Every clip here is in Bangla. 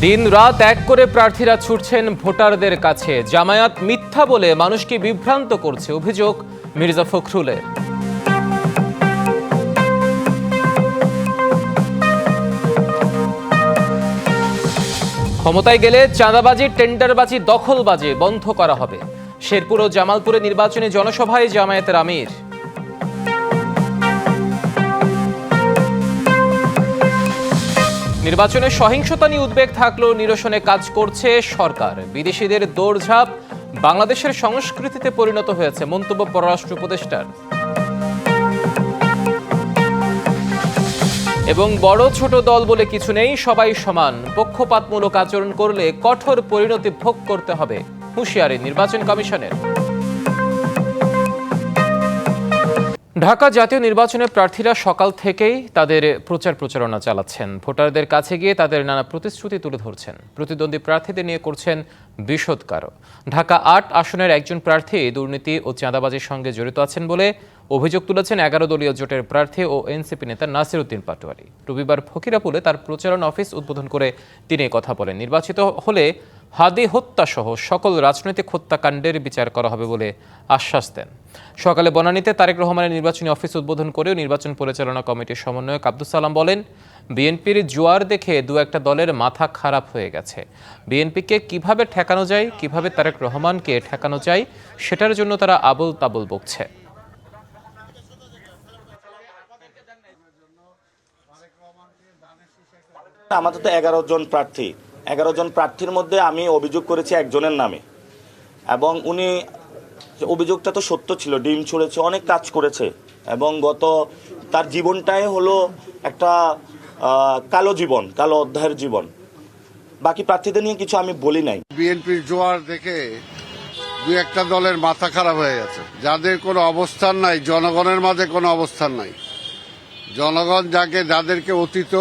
দিন রাত এক করে প্রার্থীরা ছুটছেন ভোটারদের কাছে। জামায়াত মিথ্যা বলে মানুষকে বিভ্রান্ত করছে, অভিযোগ মির্জা ফখরুলের। ক্ষমতায় গেলে চাঁদাবাজি, টেন্ডারবাজি, দখলবাজি বন্ধ করা হবে। শেরপুর ও জামালপুরে নির্বাচনী জনসভায় জামায়াতের আমির। নির্বাচনে সহিংসতা নিয়ে উদ্বেগ থাকলেও নিরসনে কাজ করছে সরকার। বিদেশিদের দৌড়ঝাঁপ বাংলাদেশের সংস্কৃতিতে পরিণত হয়েছে, মন্তব্য পররাষ্ট্র উপদেষ্টার। এবং বড় ছোট দল বলে কিছু নেই, সবাই সমান। পক্ষপাতমূলক আচরণ করলে কঠোর পরিণতি ভোগ করতে হবে, হুঁশিয়ারি নির্বাচন কমিশনের। ঢাকা জাতীয় নির্বাচনে প্রার্থীরা সকাল থেকেই তাদের প্রচারণা চালাচ্ছেন। ভোটারদের কাছে গিয়ে তাদের নানা প্রতিশ্রুতি তুলে ধরছেন। প্রতিদ্বন্দ্বী প্রার্থীদের নিয়ে করছেন বিষোদগারও। ঢাকা ৮ আসনের একজন প্রার্থী দুর্নীতি ও চাঁদাবাজির সঙ্গে জড়িত আছেন বলে অভিযোগ তুলেছেন ১১ দলীয় জোটের প্রার্থী ও এনসিপি নেতা নাসির উদ্দিন পাটোয়ারি। রবিবার ফকিরাপুলে তার প্রচারণা অফিস উদ্বোধন করে তিনি কথা বলেন। নির্বাচিত হলে হাদি হত্যা সহ সকল রাজনৈতিক হত্যাকাণ্ডের বিচার করা হবে বলে আশ্বাস দেন। সকালে বনানীতে তারেক রহমানের নির্বাচনী অফিস উদ্বোধন করেও নির্বাচন পরিচালনা কমিটির সমন্বয়ক আব্দুস সালাম বলেন, বিএনপির জোয়ার দেখে দু একটা দলের মাথা খারাপ হয়ে গেছে। বিএনপিকে কিভাবে ঠেকানো যায়, কিভাবে তারেক রহমানকে ঠেকানো যায়, সেটার জন্য তারা আবল তাবল বকছে। আমাদের তো 11 জন প্রার্থী, 11 জন প্রার্থীর মধ্যে আমি অভিযোগ করেছি একজনের নামে, এবং উনি অভিযোগটা তো সত্য ছিল। ডিম ছুঁড়েছে, অনেক কাজ করেছে, এবং তার জীবনটাই হলো একটা কালো জীবন, কালো অধ্যায়ের জীবন। বাকি প্রার্থীদের নিয়ে কিছু আমি বলি নাই। বিএনপির জোয়ার দেখে দু একটা দলের মাথা খারাপ হয়ে গেছে, যাদের কোনো অবস্থান নাই, জনগণের মাঝে কোনো অবস্থান নাই। জনগণ যাদেরকে অতীত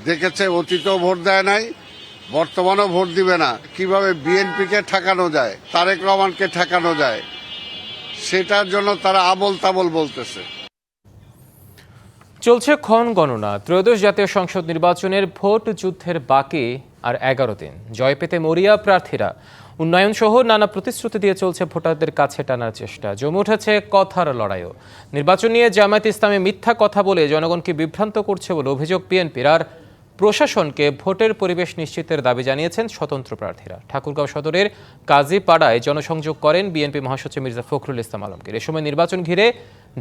দেখেছে, অতীতেও ভোট দেয় নাই, বর্তমানেও ভোট দিবে না। কিভাবে বিএনপিকে ঠেকানো যায়, তারেক রহমানকে ঠেকানো যায়, সেটার জন্য তারা আবল তাবল বলতেছে। চলছে ক্ষণ গণনা। ত্রয়োদশ জাতীয় সংসদ নির্বাচনের ভোট যুদ্ধের বাকি আর 11 দিন। জয় পেতে মরিয়া প্রার্থীরা উন্নয়ন সহ নানা প্রতিশ্রুতি দিয়ে চলছে ভোটারদের কাছে টানার চেষ্টা। জমে উঠেছে কথার লড়াইও। নির্বাচন নিয়ে জামায়াত ইসলামী মিথ্যা কথা বলে জনগণকে বিভ্রান্ত করছে বলে অভিযোগ বিএনপির। আর প্রশাসনকে ভোটের পরিবেশ নিশ্চিতের দাবি জানিয়েছেন স্বতন্ত্র প্রার্থীরা। ঠাকুরগাঁও সদরের কাজীপাড়ায় জনসংযোগ করেন বিএনপি মহাসচিব মির্জা ফখরুল ইসলাম আলমগীর। এ সময় নির্বাচন ঘিরে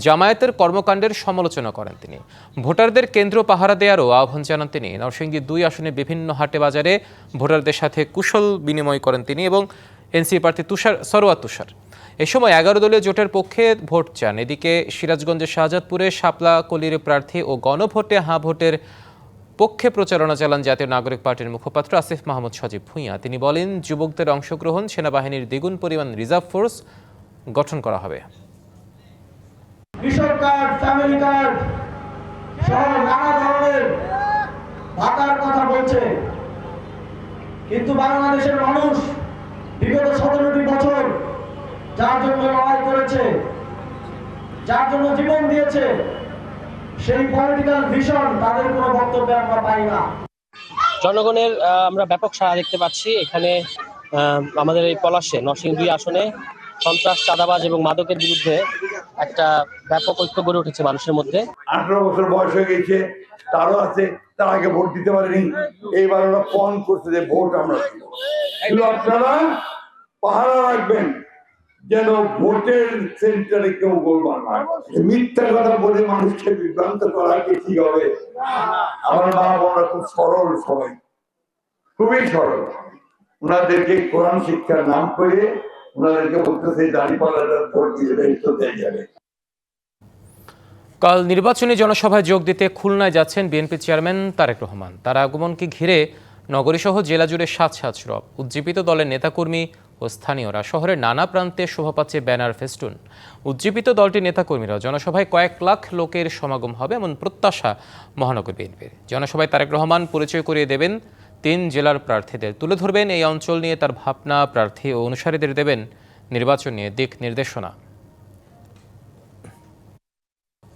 জামায়াতের কর্মকাণ্ডের সমালোচনা করেন তিনি। ভোটারদের কেন্দ্র পাহারা দেওয়ারও আহ্বান জানান তিনি। নরসিংদী ২ আসনে বিভিন্ন হাটে বাজারে ভোটারদের সাথে কুশল বিনিময় করেন তিনি এবং এনসিপি প্রার্থী সরোয়ার তুষার এ সময় 11 দলীয় জোটের পক্ষে ভোট চান। এদিকে সিরাজগঞ্জের শাহজাদপুরে শাপলা কলির প্রার্থী ও গণভোটে হাঁ ভোটের পক্ষে প্রচারণা চালান জাতীয় নাগরিক পার্টির মুখপাত্র আসিফ মাহমুদ সজীব ভূঁইয়া। তিনি বলেন, যুবকদের অংশগ্রহণ, সেনাবাহিনীর দ্বিগুণ পরিমাণ রিজার্ভ ফোর্স গঠন করা হবে। কৃষক কার্ড, ফ্যামিলি কার্ড সহ নানা ধরনের ভাতার কথা বলছে, কিন্তু বাংলাদেশের মানুষ বিগত 17টি বছর যার জন্য লড়াই করেছে, যার জন্য জীবন দিয়েছে, সেই পলিটিক্যাল ভিশন তাদের কোনো বক্তব্যে আমরা পাই না। জনগণের আমরা ব্যাপক সাড়া দেখতে পাচ্ছি। এখানে আমাদের এই পলাশে নরসিংদী ২ আসনে সন্ত্রাস, চাঁদাবাজ এবং মাদকের বিরুদ্ধে একটা ব্যাপক ঐক্য গড়ে উঠেছে মানুষের মধ্যে। 18 বছর বয়স হয়ে গেছে, তারও আছে, তার আগে ভোট দিতে পারেনি। এইবার ওরা পণ করছে যে ভোট আমরা দিব। আপনারা পাহারা রাখবেন যেন ভোটের সেন্টারে কেউ গোলমাল না। মিথ্যা কথা বলে মানুষকে বিভ্রান্ত করা কি ঠিক হবে? আমার মা বোনরা খুব সরল, সবাই খুবই সরল। ওনাদেরকে কোরআন শিক্ষার নাম করে ওনাদেরকে বলতেছে দাঁড়িপাল্লাটা ভোট দিয়ে দায়িত্ব দেওয়া যাবে। কাল নির্বাচনী জনসভায় যোগ দিতে খুলনায় যাচ্ছেন বিএনপি চেয়ারম্যান তারেক রহমান। তার আগমনকে ঘিরে নগরীসহ জেলা জুড়ে সাজ রব। উজ্জীবিত দলের নেতাকর্মী ও স্থানীয়রা শহরের নানা প্রান্তে শোভা পাচ্ছে ব্যানার, ফেস্টুন। উজ্জীবিত দলটির নেতাকর্মীরা জনসভায় কয়েক লাখ লোকের সমাগম হবে এমন প্রত্যাশা মহানগর বিএনপির। জনসভায় তারেক রহমান পরিচয় করিয়ে দেবেন 3 জেলার প্রার্থীদের, তুলে ধরবেন এই অঞ্চল নিয়ে তার ভাবনা, প্রার্থী ও অনুসারীদের দেবেন নির্বাচন নিয়ে দিক নির্দেশনা।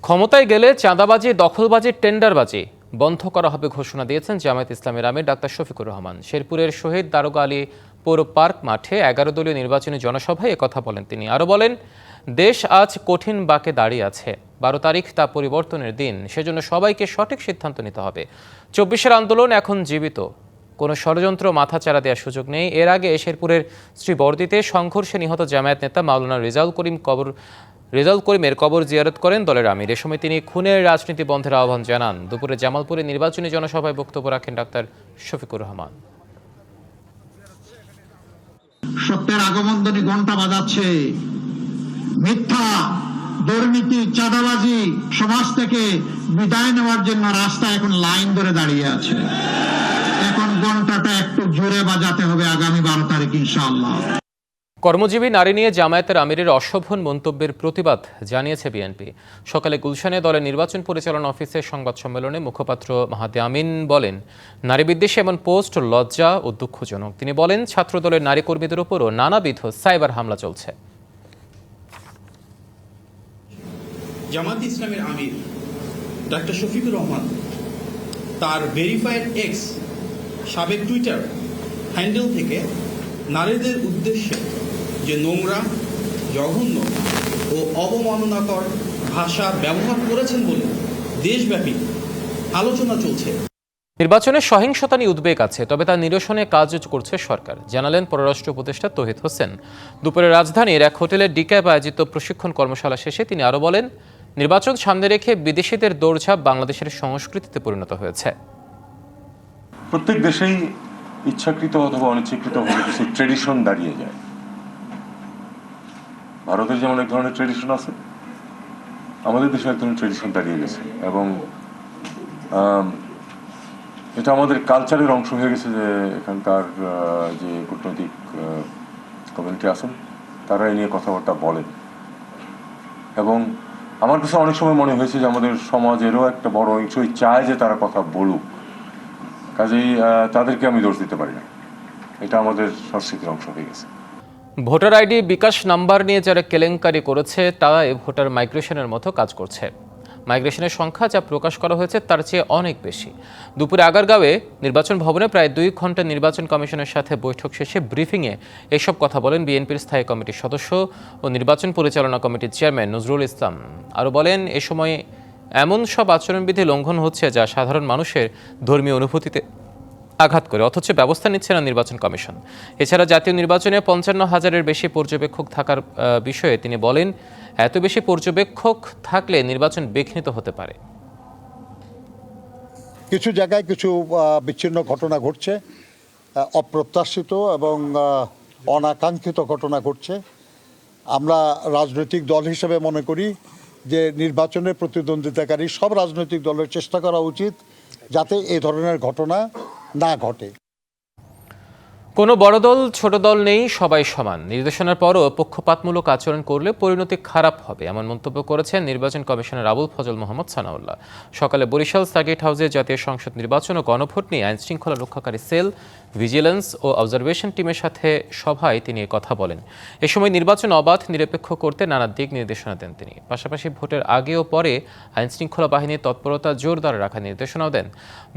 ক্ষমতায় গেলে চাঁদাবাজি, দখলবাজি, টেন্ডারবাজি বন্ধ করা হবে ঘোষণা দিয়েছেন জামায়াত ইসলামের আমির ডাক্তার শফিকুর রহমান। শেরপুরের শহীদ দারোগা আলী পৌর পার্ক মাঠে 11 দলীয় নির্বাচনী জনসভায় একথা বলেন তিনি। আরও বলেন, দেশ আজ কঠিন বাঁকে দাঁড়িয়ে আছে। 12 তারিখ তা পরিবর্তনের দিন, সেজন্য সবাইকে সঠিক সিদ্ধান্ত নিতে হবে। 24-এর আন্দোলন এখন জীবিত, কোনো ষড়যন্ত্র মাথাচাড়া দেওয়ার সুযোগ নেই। এর আগে শেরপুরের শ্রীবর্দিতে সংঘর্ষে নিহত জামায়াত নেতা মাওলানা রেজাউল করিমের কবর জিয়ারত করেন দলের আমির। এ সময় তিনি খুনের রাজনীতি বন্ধের আহ্বান জানান। দুপুরে জামালপুরে নির্বাচনী জনসভায় বক্তব্য রাখেন ডাক্তার শফিকুর রহমান। সত্যের আগমনধ্বনি ঘন্টা বাজাচ্ছে। মিথ্যা, দুর্নীতি, চাঁদাবাজি সমাজ থেকে বিদায় নেওয়ার জন্য রাস্তা এখন লাইন ধরে দাঁড়িয়ে আছে। এখন ঘন্টাটা একটু জোরে বাজাতে হবে আগামী 12 তারিখ ইনশাআল্লাহ। কর্মজীবী নারী নিয়ে জামায়াতের আমিরের অশোভন মন্তব্যের প্রতিবাদ জানিয়েছে বিএনপি। সকালে গুলশানে দলের নির্বাচন পরিচালনা অফিসের সংবাদ সম্মেলনে মুখপাত্র মাহাদি আমিন বলেন, নারী বিদ্বেষী এমন পোস্ট লজ্জা ও দুঃখজনক। তিনি বলেন, ছাত্রদলের নারী কর্মীদের উপরও নানাবিধ সাইবার হামলা চলছে। জামায়াত ইসলামের আমির ডাক্তার শফিকুর রহমান তার ভেরিফাইড এক্স সাবেক টুইটার হ্যান্ডেল থেকে নারীদের উদ্দেশ্যে যে নোংরা, জঘন্য ও অবমাননাকর ভাষা ব্যবহার করেছেন বলে দেশব্যাপী আলোচনা চলছে। নির্বাচনে সহিংসতা নিয়ে উদ্বেগ আছে, তবে তা নিরসনে কাজ করছে সরকার, জানালেন পররাষ্ট্র উপদেষ্টা তৌহিদ হোসেন। দুপুরে রাজধানীর এক হোটেলের ডিক্যাব আয়োজিত প্রশিক্ষণ কর্মশালা শেষে তিনি আরও বলেন, নির্বাচন সামনে রেখে বিদেশিদের দৌড়ঝাঁপ বাংলাদেশের সংস্কৃতিতে পরিণত হয়েছে। প্রত্যেক দেশেই ইচ্ছাকৃত অথবা অনিচ্ছাকৃতভাবে কিছু ট্রেডিশন দাঁড়িয়ে যায়। ভারতের যেমন এক ধরনের ট্রেডিশন আছে, আমাদের দেশে এক ধরনের ট্রেডিশন দাঁড়িয়ে গেছে এবং এটা আমাদের কালচারের অংশ হয়ে গেছে যে এখানকার যে কূটনৈতিক কমিউনিটি আছেন তারা এই নিয়ে কথাবার্তা বলেন এবং আমার কাছে অনেক সময় মনে হয়েছে যে আমাদের সমাজেরও একটা বড় অংশই চায় যে তারা কথা বলুক, কাজেই তাদেরকে আমি দোষ দিতে পারি না। এটা আমাদের সংস্কৃতির অংশ হয়ে গেছে। ভোটার আইডি বিকাশ নাম্বার নিয়ে যারা কেলেঙ্কারি করেছে তারা ভোটার মাইগ্রেশনের মতো কাজ করছে। মাইগ্রেশনের সংখ্যা যা প্রকাশ করা হয়েছে তার চেয়ে অনেক বেশি। দুপুরে আগারগাঁওয়ে নির্বাচন ভবনে প্রায় 2 ঘন্টা নির্বাচন কমিশনের সাথে বৈঠক শেষে ব্রিফিংয়ে এসব কথা বলেন বিএনপির স্থায়ী কমিটির সদস্য ও নির্বাচন পরিচালনা কমিটির চেয়ারম্যান নজরুল ইসলাম। আরও বলেন, এ সময় এমন সব আচরণবিধি লঙ্ঘন হচ্ছে যা সাধারণ মানুষের ধর্মীয় অনুভূতিতে আঘাত করে, অথচ ব্যবস্থা নিচ্ছে না নির্বাচন কমিশন। এছাড়া জাতীয় নির্বাচনে 55,000-এর বেশি পর্যবেক্ষক থাকার বিষয়ে তিনি বলেন, এত বেশি পর্যবেক্ষক থাকলে নির্বাচন বিঘ্নিত হতে পারে। কিছু জায়গায় কিছু বিচ্ছিন্ন ঘটনা ঘটছে, অপ্রত্যাশিত এবং অনাকাঙ্ক্ষিত ঘটনা ঘটছে। আমরা রাজনৈতিক দল হিসেবে মনে করি যে নির্বাচনে প্রতিদ্বন্দ্বিতাকারী সব রাজনৈতিক দলের চেষ্টা করা উচিত যাতে এই ধরনের ঘটনা না ঘটে। কোনো বড় দল ছোট দল নেই, সবাই সমান। নির্দেশনার পরও পক্ষপাতমূলক আচরণ করলে পরিণতি খারাপ হবে, এমন মন্তব্য করেছেন নির্বাচন কমিশনার আবুল ফজল মোহাম্মদ সানাউল্লাহ। সকালে বরিশাল সার্কিট হাউসে জাতীয় সংসদ নির্বাচন ও গণভোট নিয়ে আইন শৃঙ্খলা রক্ষাকারী সেল, ভিজিলেন্স ও অবজারভেশন টিমের সাথে সভায় তিনি কথা বলেন। এ সময় নির্বাচন অবাধ নিরপেক্ষ করতে নানা দিক নির্দেশনা দেন তিনি। পাশাপাশি ভোটের আগে ও পরে আইন শৃঙ্খলা বাহিনীর তৎপরতা জোরদার রাখার নির্দেশনাও দেন।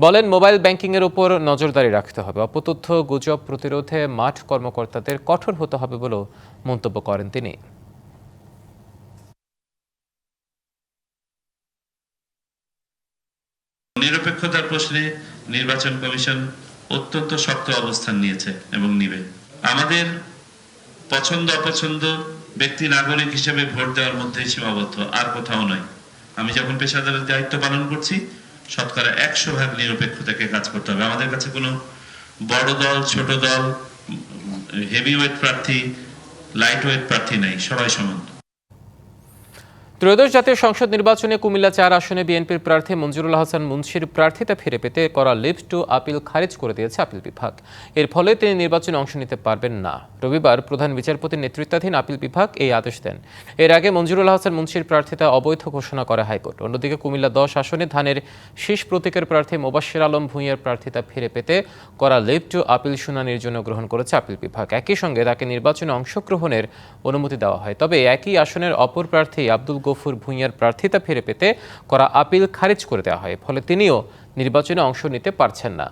বলেন, মোবাইল ব্যাংকিংয়ের উপর নজরদারি রাখতে হবে। অপতথ্য গুজব প্রতিরোধে মাঠ কর্মকর্তাদের কঠোর হতে হবে বলেও মন্তব্য করেন তিনি। নিরপেক্ষতার প্রশ্নে নির্বাচন কমিশন অত্যন্ত শক্ত অবস্থান নিয়েছে এবং নিবে। আমাদের পছন্দ অপছন্দ ব্যক্তি নাগরিক হিসেবে ভোট দেওয়ার মধ্যে সীমাবদ্ধ, আর কোথাও নয়। আমি যখন পেশাদারের দায়িত্ব পালন করছি, শতকরা 100% নিরপেক্ষতাকে কাজ করতে হবে। আমাদের কাছে কোনো বড় দল, ছোট দল, হেভিওয়েট প্রার্থী, লাইট ওয়েট প্রার্থী নাই, সবাই সমান। ত্রয়োদশ জাতীয় সংসদ নির্বাচনে কুমিল্লা 4 আসনে বিএনপির প্রার্থী মঞ্জুরুল হাসান মুন্সির প্রার্থিতা ফিরে পেতে করা লিভ টু আপিল খারিজ করে দিয়েছে আপিল বিভাগ। এর ফলে তিনি নির্বাচনে অংশ নিতে পারবেন না। রবিবার প্রধান বিচারপতির নেতৃত্বাধীন আপিল বিভাগ এই আদেশ দেন। এর আগে মঞ্জুরুল হাসান মুন্সির প্রার্থিতা অবৈধ ঘোষণা করে হাইকোর্ট। অন্যদিকে কুমিল্লা 10 আসনে ধানের শীষ প্রতীকের প্রার্থী মোবাশ্বের আলম ভূঁইয়ার প্রার্থিতা ফিরে পেতে করা লিভ টু আপিল শুনানির জন্য গ্রহণ করেছে আপিল বিভাগ। একই সঙ্গে তাকে নির্বাচনে অংশগ্রহণের অনুমতি দেওয়া হয়। তবে একই আসনের অপর প্রার্থী আব্দুল গফুর ভূঁইয়ার প্রার্থিতা ফিরে পেতে করা আপিল খারিজ করে দেওয়া হয়, ফলে তিনিও নির্বাচনে অংশ নিতে পারছেন না।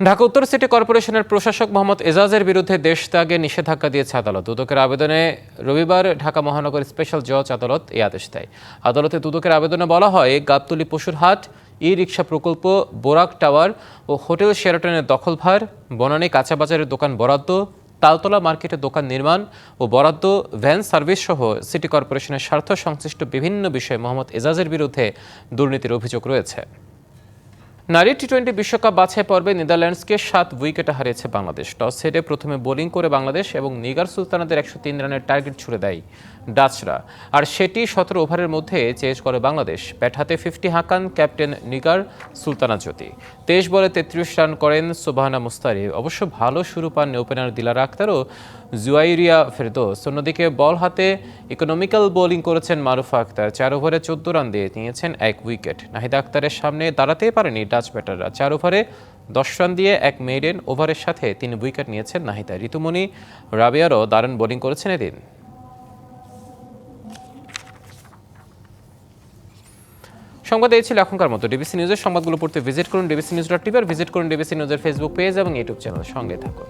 ঢাকা উত্তর সিটি কর্পোরেশনের প্রশাসক মোহাম্মদ এজাজের বিরুদ্ধে দেশ ত্যাগে নিষেধাজ্ঞা দিয়েছে আদালত। দুদকের আবেদনে রবিবার ঢাকা মহানগর স্পেশাল জজ আদালত এই আদেশ দেয়। আদালতে দুদকের আবেদনে বলা হয়, গাবতলী পশুরহাট, ই রিক্সা প্রকল্প, বোরাক টাওয়ার ও হোটেল শেরাটনের দখলভার, বনানী কাঁচাবাজারের দোকান বরাদ্দ, তালতলা মার্কেটের দোকান নির্মাণ ও বরাদ্দ, ভ্যান সার্ভিস সহ সিটি কর্পোরেশনের স্বার্থ সংশ্লিষ্ট বিভিন্ন বিষয়ে মোহাম্মদ এজাজের বিরুদ্ধে দুর্নীতির অভিযোগ রয়েছে। নারী টি-20 বিশ্বকাপ বাছাই পর্বে নেদারল্যান্ডসকে 7 উইকেটে হারিয়েছে বাংলাদেশ। টস হেরে প্রথমে বোলিং করে বাংলাদেশ এবং নিগার সুলতানাদের 103 রানের টার্গেট ছুড়ে দেয় ডাচরা, আর সেটি 17 ওভারের মধ্যে চেজ করে বাংলাদেশ। ব্যাট হাতে 50 হাঁকান ক্যাপ্টেন নিগার সুলতানা জ্যোতি। 23 বলে 33 রান করেন সুবহানা মুস্তারিব। অবশ্য ভালো শুরু পান ওপেনার দিলারা আক্তার ও জুয়াইরিয়া ফেরদৌস। অন্যদিকে বল হাতে ইকোনমিক্যাল বোলিং করেছেন মারুফা আক্তার। 4 ওভারে 14 রান দিয়ে নিয়েছেন 1 উইকেট। নাহিদা আক্তারের সামনে দাঁড়াতেই পারেনি ডাচ ব্যাটাররা। 4 ওভারে 10 রান দিয়ে 1 মেইডেন ওভারের সাথে 3 উইকেট নিয়েছেন নাহিদা। ঋতুমণি রাবিয়ারও দারুণ বোলিং করেছেন এদিন। সংবাদ এই ছিল এখনকার মতো। ডিবিসি নিউজের সংবাদগুলো পড়তে ভিজিট করুন ডিবিসি নিউজ.টিভি আর ভিজিট করুন ডিবিসি নিউজের ফেসবুক পেজ এবং ইউটিউব চ্যানেল। সঙ্গে থাকুন।